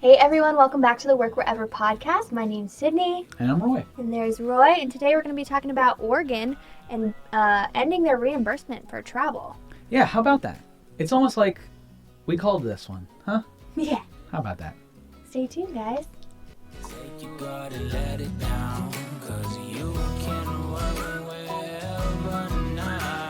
Hey everyone, welcome back to the Work Wherever podcast. My name's Sydney. And I'm Roy. And there's Roy, and today we're going to be talking about Oregon and ending their reimbursement for travel. Yeah, how about that? It's almost like we called this one, huh? Yeah. How about that? Stay tuned, guys. You gotta let it down, 'cause you can work wherever now.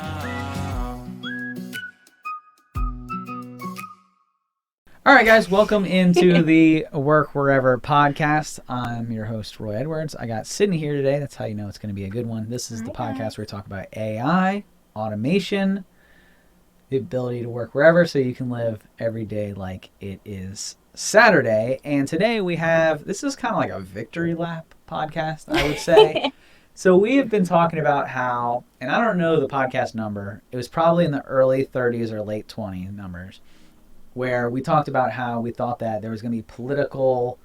All right, guys, welcome into the Work Wherever podcast. I'm your host, Roy Edwards. I got Sydney here today. That's how you know it's going to be a good one. This is the podcast where we talk about AI, automation, the ability to work wherever so you can live every day like it is Saturday. And today we have, this is kind of like a victory lap podcast, I would say. So we have been talking about how, and I don't know the podcast number, it was probably in the early 30s or late 20s numbers, where we talked about how we thought that there was going to be political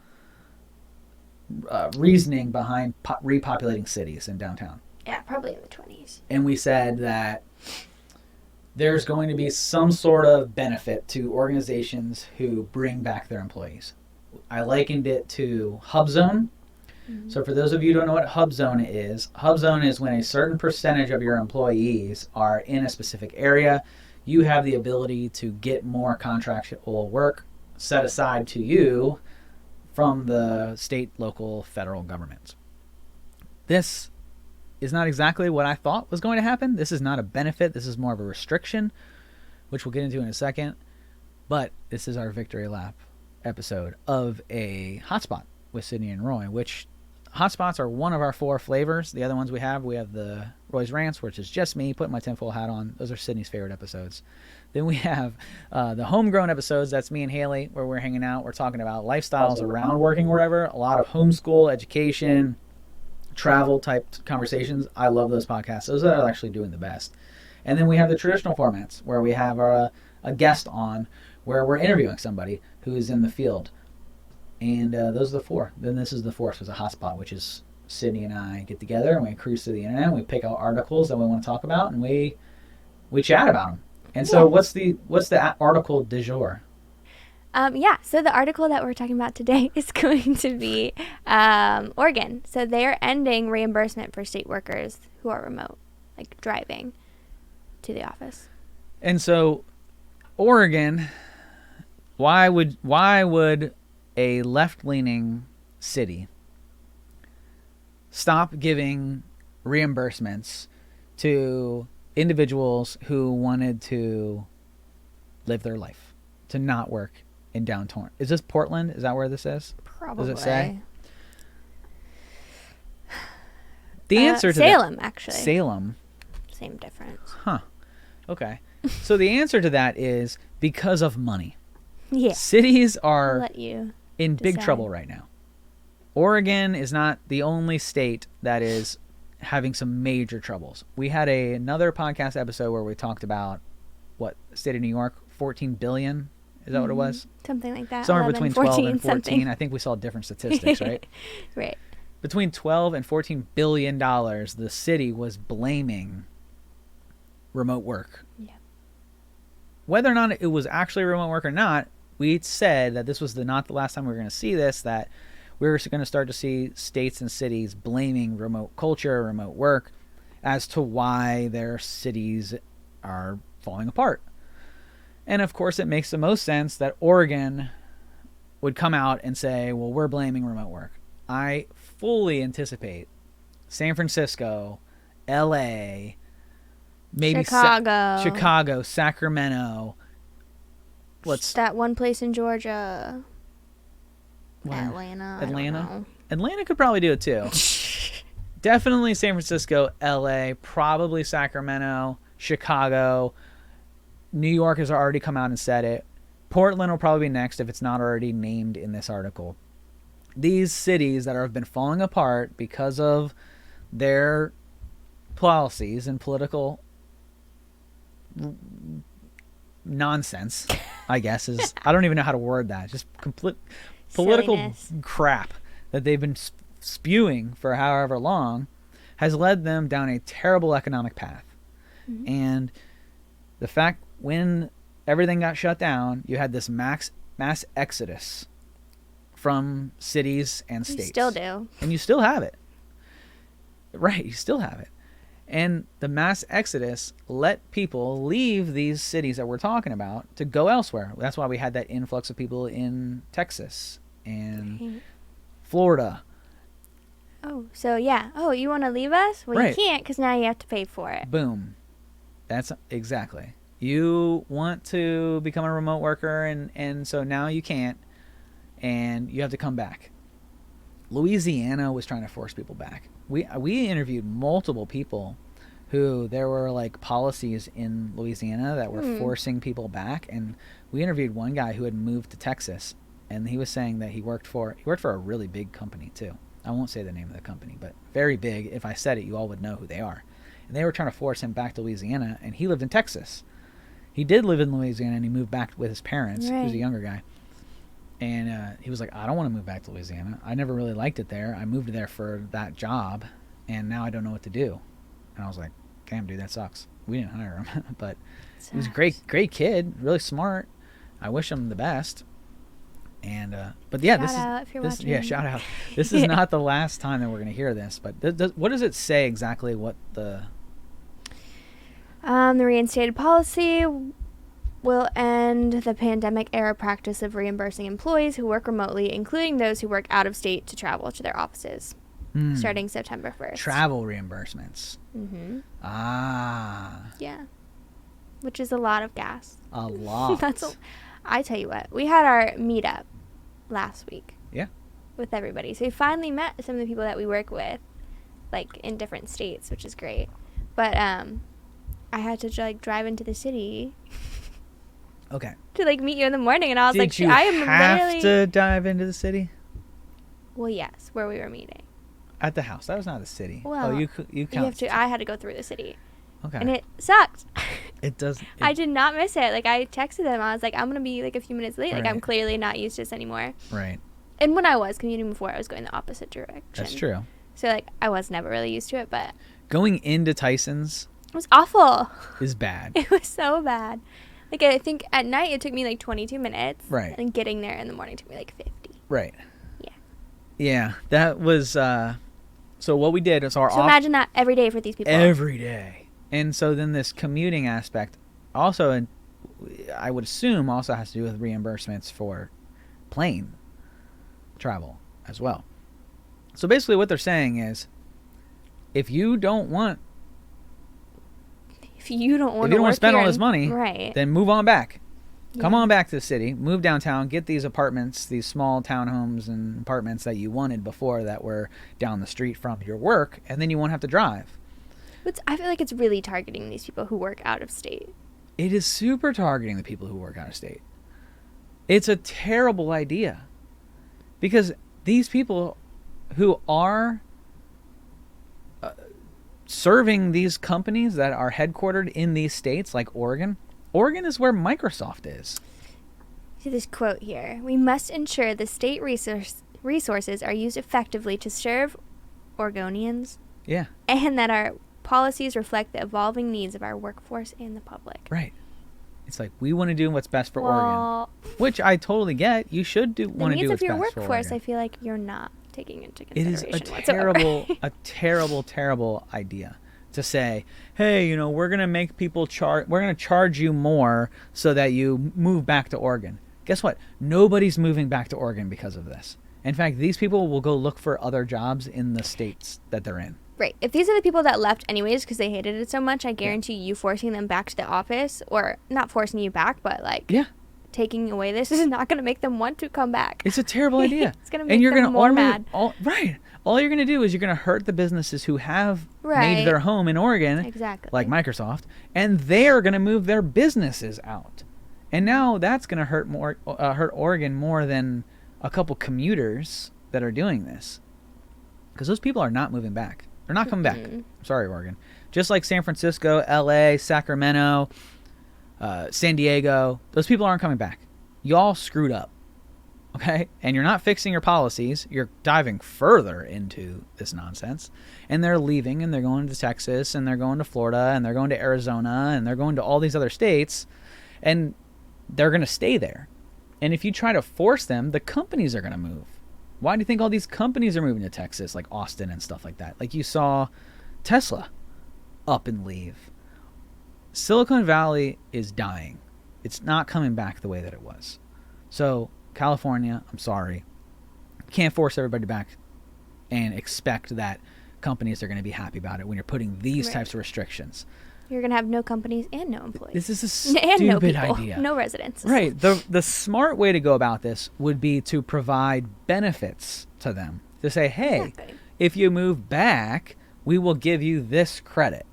reasoning behind repopulating cities in downtown. Yeah, probably in the 20s. And we said that there's going to be some sort of benefit to organizations who bring back their employees. I likened it to HubZone. Mm-hmm. So for those of you who don't know what HubZone is when a certain percentage of your employees are in a specific area, you have the ability to get more contractual work set aside to you from the state, local, federal governments. This is not exactly what I thought was going to happen. This is not a benefit. This is more of a restriction, which we'll get into in a second. But this is our victory lap episode of a Hotspot with Sydney and Roy, which Hotspots are one of our 4 flavors. The other ones we have the Roy's Rants, which is just me putting my tinfoil hat on. Those are Sydney's favorite episodes. Then we have the homegrown episodes. That's me and Haley, where we're hanging out. We're talking about lifestyles around working wherever. A lot of homeschool, education, travel type conversations. I love those podcasts. Those are actually doing the best. And then we have the traditional formats, where we have a guest on, where we're interviewing somebody who's in the field. And those are the 4. Then this is the 4th, was a Hotspot, which is Sydney and I get together and we cruise through the internet and we pick out articles that we want to talk about and we chat about them. And so what's the article du jour? So the article that we're talking about today is going to be Oregon. So they are ending reimbursement for state workers who are remote, like driving to the office. And so Oregon, why would a left-leaning city stop giving reimbursements to individuals who wanted to live their life, to not work in downtown? Is this Portland? Is that where this is? Probably. Does it say? The answer to Salem, that, actually. Salem. Same difference. Huh. Okay. So the answer to that is because of money. Yeah. Cities are let you in big decide. trouble right now. Oregon is not the only state that is having some major troubles. We had another podcast episode where we talked about state of New York, 14 billion. Is that what it was? Something like that. Somewhere 11, between 12 and 14. Something. I think we saw different statistics, right? Right. Between 12 and 14 billion dollars, the city was blaming remote work. Yeah. Whether or not it was actually remote work or not, we said that this was not the last time we were going to see this, that we were going to start to see states and cities blaming remote culture, remote work, as to why their cities are falling apart. And of course, it makes the most sense that Oregon would come out and say, well, we're blaming remote work. I fully anticipate San Francisco, LA, maybe Chicago, Sacramento. That one place in Georgia? Where? Atlanta. Atlanta could probably do it too. Definitely San Francisco, LA, probably Sacramento, Chicago. New York has already come out and said it. Portland will probably be next if it's not already named in this article. These cities that have been falling apart because of their policies and political nonsense, I guess, is I don't even know how to word that. Just complete political silliness. Crap that they've been spewing for however long has led them down a terrible economic path. Mm-hmm. And the fact when everything got shut down, you had this mass exodus from cities and states. You still do. And you still have it. Right, you still have it. And the mass exodus let people leave these cities that we're talking about to go elsewhere. That's why we had that influx of people in Texas and Florida. Oh, so yeah. Oh, you want to leave us? Well, Right. you can't because now you have to pay for it. Boom. That's exactly. You want to become a remote worker, and so now you can't, and you have to come back. Louisiana was trying to force people back. We interviewed multiple people who there were like policies in Louisiana that were forcing people back, and we interviewed one guy who had moved to Texas, and he was saying that he worked for a really big company too. I won't say the name of the company, but very big. If I said it, you all would know who they are. And they were trying to force him back to Louisiana, and he lived in Texas. He did live in Louisiana, and he moved back with his parents. Right. He was a younger guy. And he was like, I don't want to move back to Louisiana. I never really liked it there. I moved there for that job, and now I don't know what to do. And I was like, damn, dude, that sucks. We didn't hire him. But he was a great kid, really smart. I wish him the best. And but yeah, shout out. This is not the last time that we're going to hear this, but what does it say exactly? What the reinstated policy will end the pandemic era practice of reimbursing employees who work remotely, including those who work out of state, to travel to their offices starting September 1st. Travel reimbursements. Mm-hmm. Ah. Yeah. Which is a lot of gas. A lot. I tell you what, we had our meetup last week. Yeah. With everybody. So we finally met some of the people that we work with, like, in different states, which is great. But I had to, like, drive into the city. Okay. To, like, meet you in the morning, and I was Did like, I am have to dive into the city? Well, yes, where we were meeting. At the house. That was not the city. Well, you count. I had to go through the city. Okay. And it sucked. It does. I did not miss it. Like, I texted them. I was like, I'm going to be, like, a few minutes late. Right. Like, I'm clearly not used to this anymore. Right. And when I was commuting before, I was going the opposite direction. That's true. So, like, I was never really used to it, but... Going into Tyson's... It was awful. Is bad. It was so bad. Like, I think at night it took me, like, 22 minutes. Right. And getting there in the morning took me, like, 50. Right. Yeah. Yeah. That was... So what we did is imagine that every day for these people. Every day. And so then this commuting aspect also, and I would assume, also has to do with reimbursements for plane travel as well. So basically what they're saying is, if you don't want to spend all this money, right, then move on back. Yeah. Come on back to the city, move downtown, get these apartments, these small townhomes and apartments that you wanted before that were down the street from your work, and then you won't have to drive. I feel like it's really targeting these people who work out of state. It is super targeting the people who work out of state. It's a terrible idea. Because these people who are serving these companies that are headquartered in these states, like Oregon is where Microsoft is. See this quote here. We must ensure the state resources are used effectively to serve Oregonians. Yeah. And that our policies reflect the evolving needs of our workforce and the public. Right. It's like, we want to do what's best for Oregon. Which I totally get. You should want to do what's best for Oregon. The needs of your workforce, I feel like you're not taking into consideration. It is a terrible idea to say, hey, we're going to make people we're going to charge you more so that you move back to Oregon. Guess what? Nobody's moving back to Oregon because of this. In fact, these people will go look for other jobs in the states that they're in. Right. If these are the people that left anyways because they hated it so much, I guarantee you forcing them back to the office, or not forcing you back, but taking away this is not going to make them want to come back. It's a terrible idea. It's going to make them more mad. Right. All you're going to do is you're going to hurt the businesses who have made their home in Oregon, exactly, like Microsoft, and they're going to move their businesses out. And now that's going to hurt Oregon more than a couple commuters that are doing this, because those people are not moving back. They're not coming back. Sorry, Oregon. Just like San Francisco, LA, Sacramento, San Diego, those people aren't coming back. Y'all screwed up. Okay? And you're not fixing your policies. You're diving further into this nonsense. And they're leaving, and they're going to Texas, and they're going to Florida, and they're going to Arizona, and they're going to all these other states, and they're going to stay there. And if you try to force them, the companies are going to move. Why do you think all these companies are moving to Texas, like Austin and stuff like that? Like you saw Tesla up and leave. Silicon Valley is dying. It's not coming back the way that it was. So California, I'm sorry, can't force everybody back and expect that companies are going to be happy about it when you're putting these types of restrictions. You're going to have no companies and no employees. This is a stupid and no people, idea. No residents. Right. The smart way to go about this would be to provide benefits to them. To say, hey, if you move back, we will give you this credit.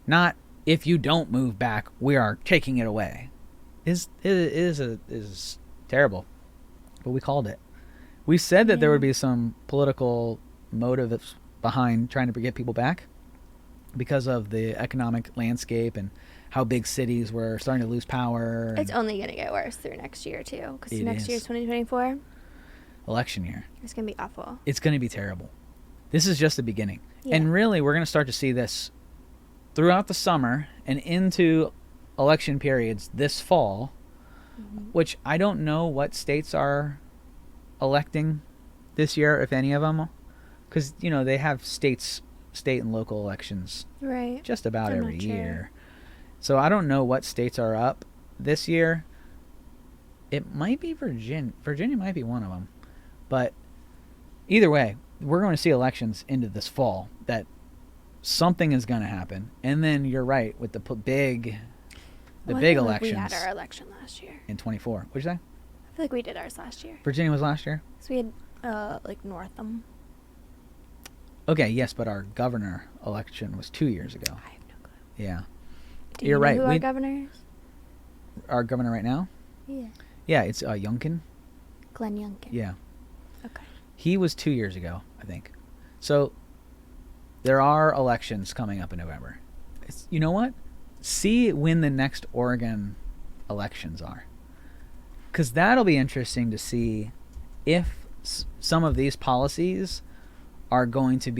Not if you don't move back, we are taking it away. It is terrible. But we called it. We said that there would be some political motives behind trying to get people back because of the economic landscape and how big cities were starting to lose power. It's only going to get worse through next year, too. Because next year is 2024. Election year. It's going to be awful. It's going to be terrible. This is just the beginning. Yeah. And really, we're going to start to see this throughout the summer and into election periods this fall, which I don't know what states are electing this year, if any of them. Because, you know, they have state and local elections just about every year. So I don't know what states are up this year. It might be Virginia. Virginia might be one of them. But either way, we're going to see elections into this fall that something is going to happen. And then you're right with the big elections. We had our election last year. In 24. What'd you say? I feel like we did ours last year. Virginia was last year? So we had, Northam. Okay, yes, but our governor election was 2 years ago. I have no clue. Yeah. Do you know who our governor is? Our governor right now? Yeah. Yeah, it's Youngkin. Glenn Youngkin. Yeah. Okay. He was 2 years ago, I think. So there are elections coming up in November. You know what? See when the next Oregon elections are. Because that'll be interesting to see if some of these policies are going to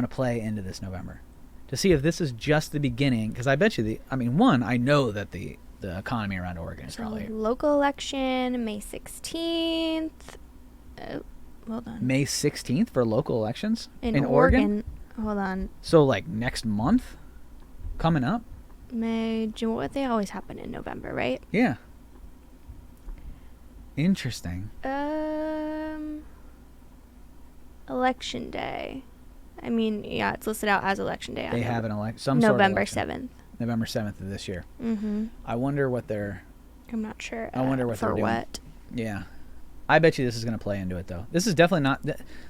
play into this November. To see if this is just the beginning. Because I bet you I know that the economy around Oregon is probably... Local election, May 16th. Hold on. May 16th for local elections? In Oregon? Hold on. So, like, next month? Coming up? May, June. What they always happen in November, right? Yeah. Interesting. Election day. I mean, yeah, it's listed out as election day. They have an election. November 7th. November 7th of this year. Mm-hmm. I wonder what they're... I'm not sure. I wonder what they're doing. For what? Yeah. I bet you this is going to play into it, though. This is definitely not...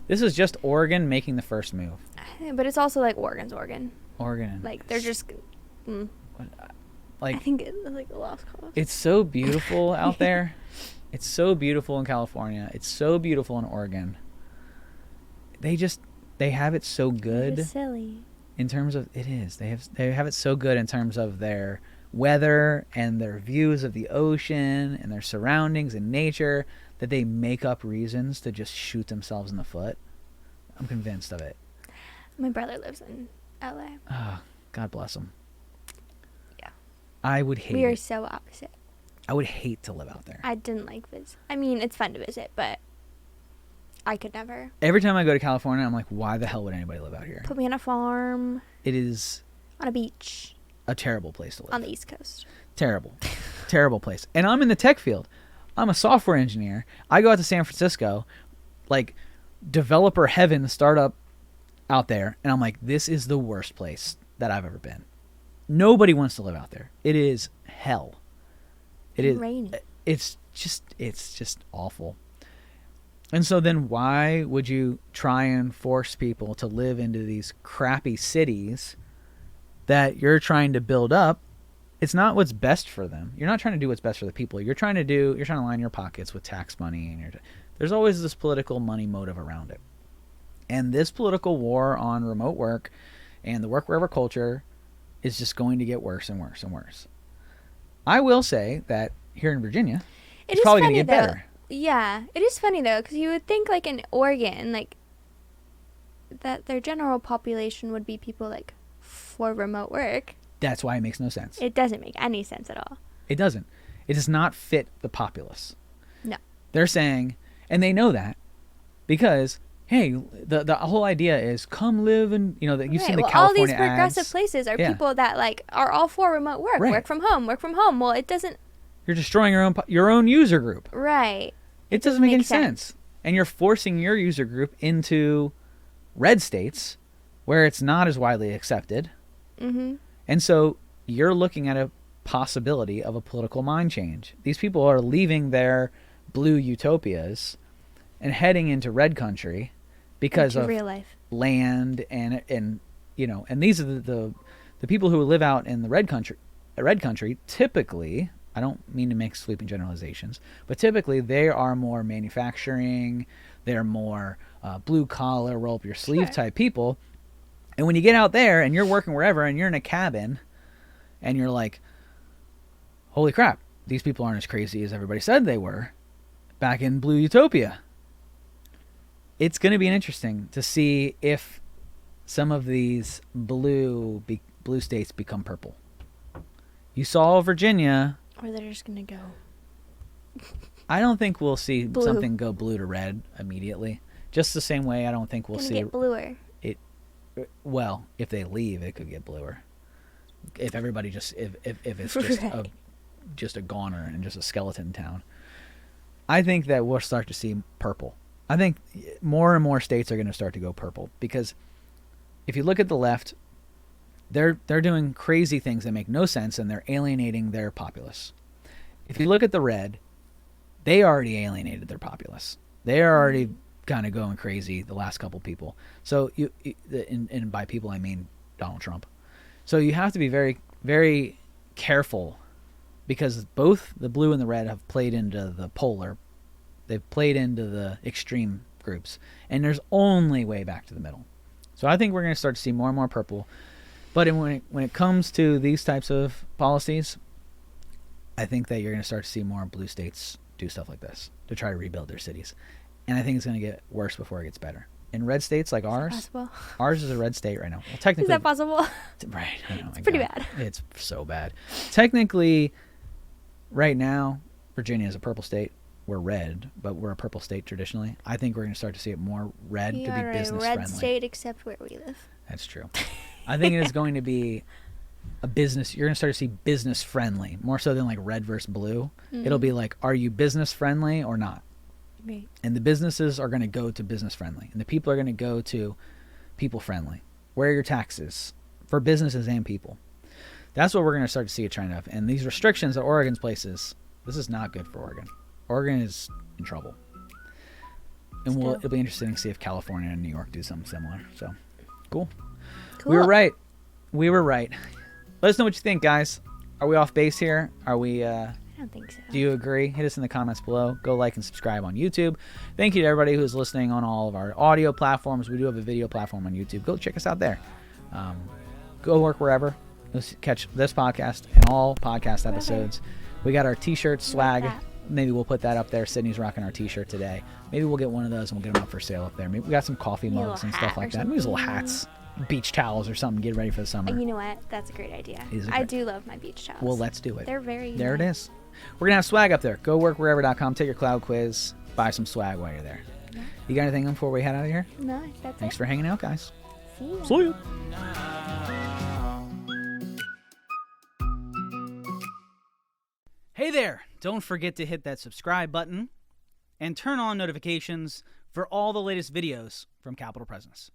This is just Oregon making the first move. But it's also like Oregon's Oregon. Oregon. Like, they're just... Like, I think it's like a lost cause. It's so beautiful out there. It's so beautiful in California. It's so beautiful in Oregon. They have it so good. It's silly. In terms of... It is. They have it so good in terms of their weather and their views of the ocean and their surroundings and nature that they make up reasons to just shoot themselves in the foot. I'm convinced of it. My brother lives in LA. Oh, God bless him. Yeah. I would hate We are it. so opposite. I would hate to live out there. I didn't like visit. I mean, it's fun to visit, but I could never. Every time I go to California, I'm like, why the hell would anybody live out here? Put me on a farm. It is on a beach. A terrible place to live. On the East Coast. Terrible. Terrible place. And I'm in the tech field. I'm a software engineer. I go out to San Francisco, like developer heaven startup out there, and I'm like, this is the worst place that I've ever been. Nobody wants to live out there. It is hell. It is rainy. It's just awful. And so then why would you try and force people to live into these crappy cities that you're trying to build up? It's not what's best for them. You're not trying to do what's best for the people. You're trying to line your pockets with tax money, and there's always this political money motive around it. And this political war on remote work and the work wherever culture is just going to get worse and worse and worse. I will say that here in Virginia, it's probably going to get better. Yeah, it is funny though, because you would think like in Oregon, like that their general population would be people like for remote work. That's why it makes no sense. It doesn't make any sense at all. It doesn't. It does not fit the populace. No. They're saying, and they know that because, hey, the whole idea is come live in, that you've seen the California all these progressive ads. places are people that like are all for remote work, work from home. Well, it doesn't. You're destroying your own user group. Right. It doesn't make any sense. And you're forcing your user group into red states where it's not as widely accepted. Mm-hmm. And so you're looking at a possibility of a political mind change. These people are leaving their blue utopias and heading into red country because of real life land and these are the people who live out in the red country typically, I don't mean to make sweeping generalizations, but typically they are more manufacturing, they're more blue collar, roll up your sleeve type people. And when you get out there and you're working wherever and you're in a cabin and you're like, holy crap, these people aren't as crazy as everybody said they were back in Blue Utopia. It's going to be interesting to see if some of these blue states become purple. You saw Virginia. Or they're just going to go. I don't think we'll see something go blue to red immediately. Just the same way I don't think we'll see get bluer. Well, if they leave, it could get bluer. If everybody if it's just a goner and just a skeleton town, I think that we'll start to see purple. I think more and more states are going to start to go purple because if you look at the left, they're doing crazy things that make no sense and they're alienating their populace. If you look at the red, they already alienated their populace. They are already kind of going crazy, the last couple people. So and by people I mean Donald Trump. So you have to be very, very careful because both the blue and the red have played into the polar. They've played into the extreme groups. And there's only way back to the middle. So I think we're going to start to see more and more purple. But when it comes to these types of policies, I think that you're going to start to see more blue states do stuff like this to try to rebuild their cities. And I think it's going to get worse before it gets better. In red states like ours, ours is a red state right now. Well, technically, is that possible? Right. It's pretty bad. It's so bad. Technically, right now, Virginia is a purple state. We're red, but we're a purple state traditionally. I think we're going to start to see it more red to be business friendly. Red state, except where we live. That's true. I think it is going to be a business. You're going to start to see business friendly more so than like red versus blue. Mm-hmm. It'll be like, are you business friendly or not? Right. And the businesses are going to go to business friendly, and the people are going to go to people friendly. Where are your taxes for businesses and people? That's what we're going to start to see a trend of. And these restrictions that Oregon's places, this is not good for Oregon. Oregon is in trouble. And it'll be interesting to see if California and New York do something similar. So, cool. We were right. Let us know what you think, guys. Are we off base here? Are we... I don't think so. Do you agree? Hit us in the comments below. Go like and subscribe on YouTube. Thank you to everybody who's listening on all of our audio platforms. We do have a video platform on YouTube. Go check us out there. Go work wherever. You'll catch this podcast and all podcast episodes. We got our t-shirts, swag. Maybe we'll put that up there. Sydney's rocking our t-shirt today. Maybe we'll get one of those and we'll get them up for sale up there. Maybe we got some coffee mugs and stuff like that. Maybe little hats, beach towels or something. Get ready for the summer. You know what? That's a great idea. I do love my beach towels. Well, let's do it. They're very There it is. We're going to have swag up there. Go workwherever.com. Take your cloud quiz. Buy some swag while you're there. Yeah. You got anything before we head out of here? No, that's Thanks for hanging out, guys. See ya. See ya. Hey there. Don't forget to hit that subscribe button and turn on notifications for all the latest videos from Capital Presence.